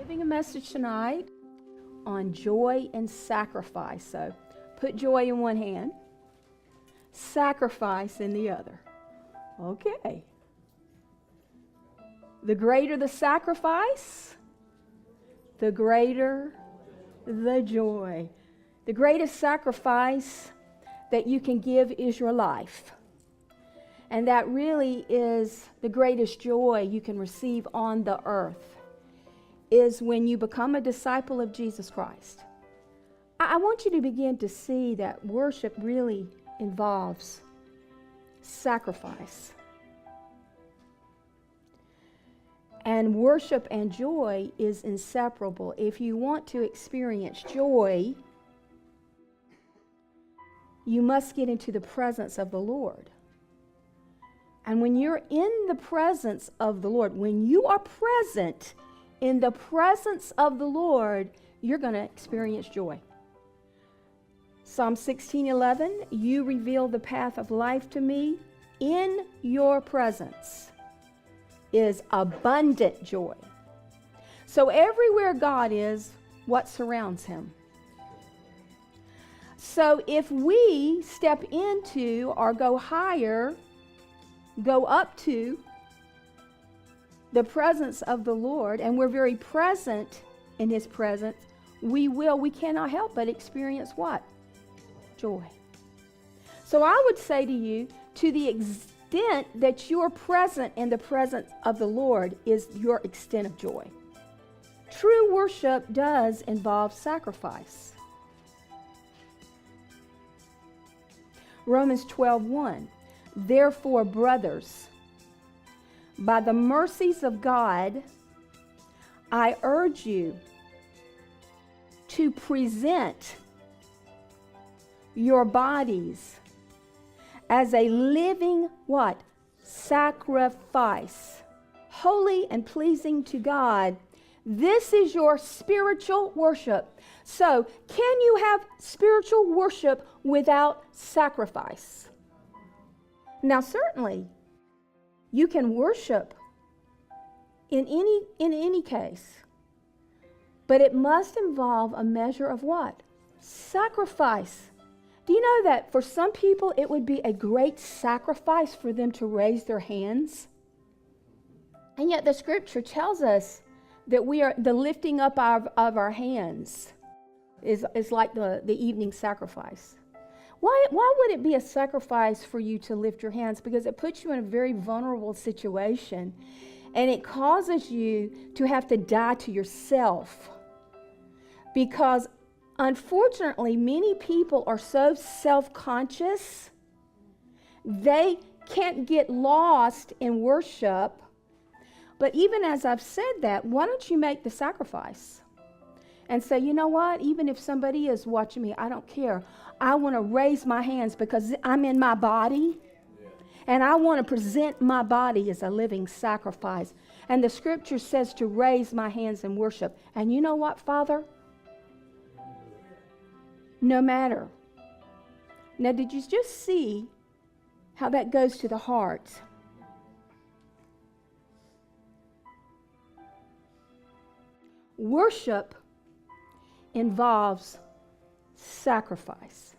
Giving a message tonight on joy and sacrifice. So put joy in one hand, sacrifice in the other. Okay. The greater the sacrifice, the greater the joy. The greatest sacrifice that you can give is your life. And that really is the greatest joy you can receive on the earth, is when you become a disciple of Jesus Christ. I want you to begin to see that worship really involves sacrifice. And worship and joy is inseparable. If you want to experience joy, you must get into the presence of the Lord. And when you're in the presence of the Lord, when you are present in the presence of the Lord, you're going to experience joy. Psalm 16:11, you reveal the path of life to me. In your presence is abundant joy. So everywhere God is, what surrounds him? So if we step into or go higher, go up to the presence of the Lord, and we're very present in his presence, we cannot help but experience what? Joy. So I would say to you, to the extent that you're present in the presence of the Lord is your extent of joy. True worship does involve sacrifice. Romans 12:1. Therefore, brothers, by the mercies of God, I urge you to present your bodies as a living what? Sacrifice, holy and pleasing to God. This is your spiritual worship. So, can you have spiritual worship without sacrifice? Now, certainly, you can worship in any case, but it must involve a measure of what? Sacrifice. Do you know that for some people it would be a great sacrifice for them to raise their hands? And yet the scripture tells us that the lifting up of our hands is like the evening sacrifice. Why would it be a sacrifice for you to lift your hands? Because it puts you in a very vulnerable situation, and it causes you to have to die to yourself. Because unfortunately, many people are so self-conscious, they can't get lost in worship. But even as I've said that, why don't you make the sacrifice and say, you know what, even if somebody is watching me, I don't care. I want to raise my hands because I'm in my body, and I want to present my body as a living sacrifice. And the scripture says to raise my hands in worship. And you know what, Father? No matter. Now, did you just see how that goes to the heart? Worship involves sacrifice.